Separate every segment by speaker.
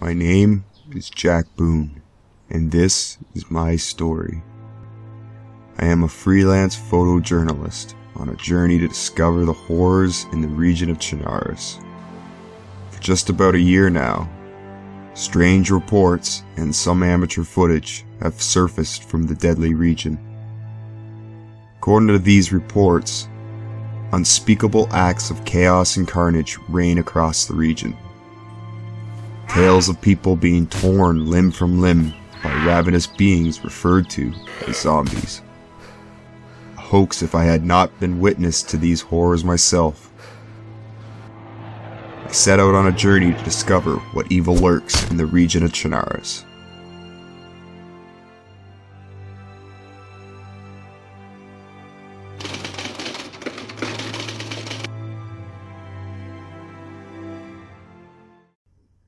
Speaker 1: My name is Jack Boon, and this is my story. I am a freelance photojournalist on a journey to discover the horrors in the region of Chernarus. For just about a year now, strange reports and some amateur footage have surfaced from the deadly region. According to these reports, unspeakable acts of chaos and carnage reign across the region. Tales of people being torn limb from limb by ravenous beings referred to as zombies. A hoax if I had not been witness to these horrors myself. I set out on a journey to discover what evil lurks in the region of Chernarus.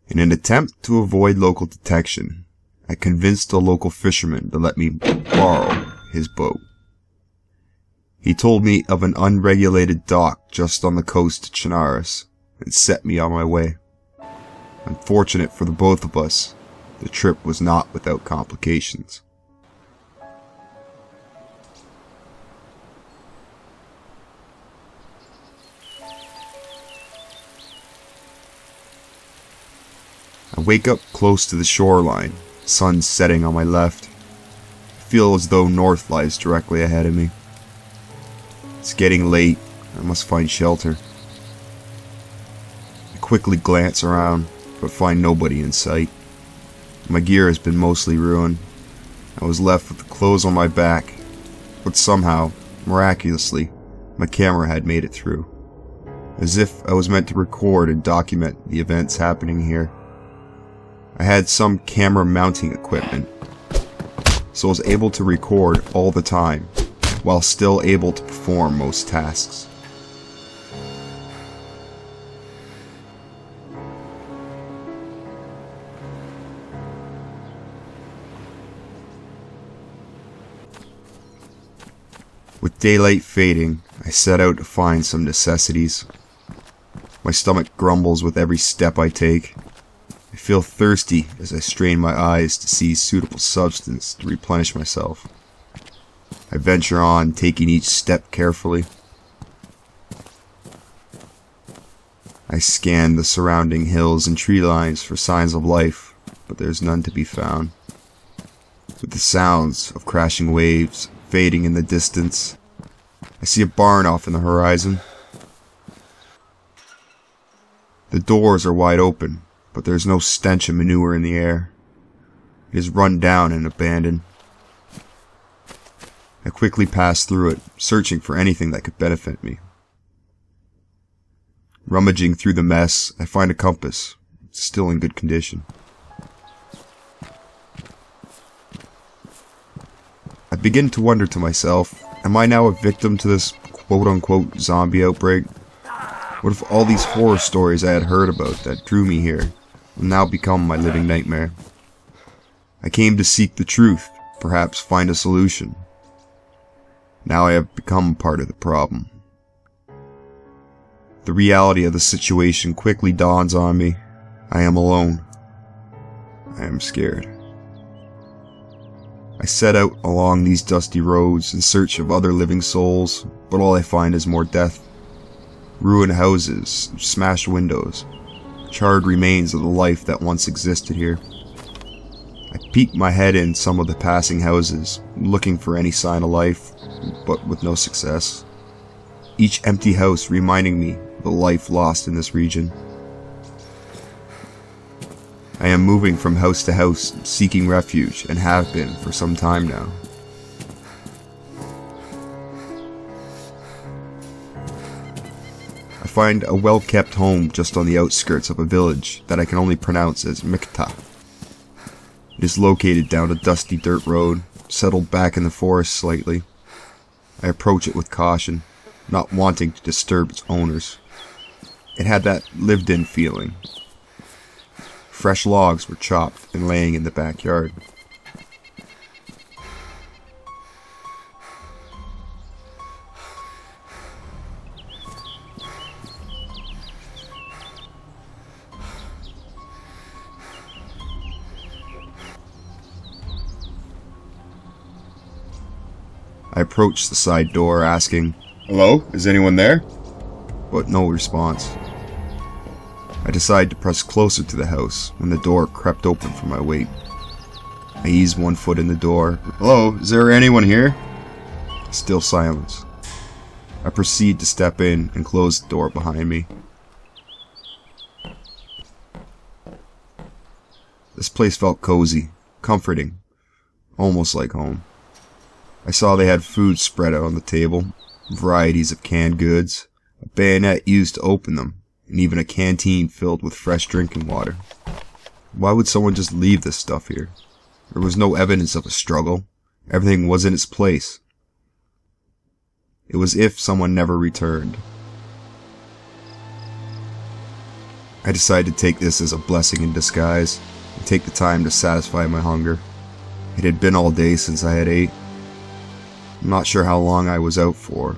Speaker 1: In an attempt to avoid local detection, I convinced a local fisherman to let me borrow his boat. He told me of an unregulated dock just on the coast of Chennai and set me on my way. Unfortunate for the both of us, the trip was not without complications. I wake up close to the shoreline, sun setting on my left. I feel as though north lies directly ahead of me. It's getting late, I must find shelter. I quickly glance around, but find nobody in sight. My gear has been mostly ruined. I was left with the clothes on my back, but somehow, miraculously, my camera had made it through. As if I was meant to record and document the events happening here. I had some camera mounting equipment, so I was able to record all the time, while still able to perform most tasks. With daylight fading, I set out to find some necessities. My stomach grumbles with every step I take. I feel thirsty as I strain my eyes to see suitable substance to replenish myself. I venture on, taking each step carefully. I scan the surrounding hills and tree lines for signs of life, but there's none to be found. With the sounds of crashing waves fading in the distance, I see a barn off in the horizon. The doors are wide open, but there's no stench of manure in the air. It is run down and abandoned. I quickly pass through it, searching for anything that could benefit me. Rummaging through the mess, I find a compass, still in good condition. I begin to wonder to myself, am I now a victim to this quote-unquote zombie outbreak? What if all these horror stories I had heard about that drew me here will now become my living nightmare? I came to seek the truth, perhaps find a solution. Now I have become part of the problem. The reality of the situation quickly dawns on me. I am alone. I am scared. I set out along these dusty roads in search of other living souls, but all I find is more death. Ruined houses, smashed windows, charred remains of the life that once existed here. I peek my head in some of the passing houses, looking for any sign of life, but with no success. Each empty house reminding me of the life lost in this region. I am moving from house to house, seeking refuge, and have been for some time now. I find a well-kept home just on the outskirts of a village that I can only pronounce as Mikta. It is located down a dusty dirt road, settled back in the forest slightly. I approach it with caution, not wanting to disturb its owners. It had that lived-in feeling. Fresh logs were chopped and laying in the backyard. I approached the side door asking, "Hello, is anyone there?" But no response. I decided to press closer to the house when the door crept open for my weight. I eased one foot in the door. "Hello, is there anyone here?" Still silence. I proceed to step in and close the door behind me. This place felt cozy, comforting, almost like home. I saw they had food spread out on the table, varieties of canned goods, a bayonet used to open them, and even a canteen filled with fresh drinking water. Why would someone just leave this stuff here? There was no evidence of a struggle. Everything was in its place. It was as if someone never returned. I decided to take this as a blessing in disguise and take the time to satisfy my hunger. It had been all day since I had ate. I'm not sure how long I was out for.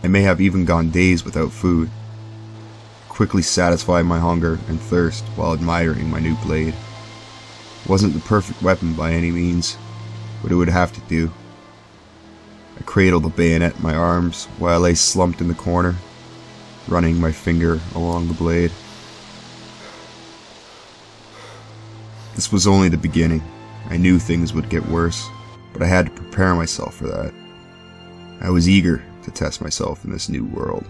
Speaker 1: I may have even gone days without food. I quickly satisfied my hunger and thirst while admiring my new blade. It wasn't the perfect weapon by any means, but it would have to do. I cradled the bayonet in my arms while I lay slumped in the corner, running my finger along the blade. This was only the beginning. I knew things would get worse, but I had to prepare myself for that. I was eager to test myself in this new world.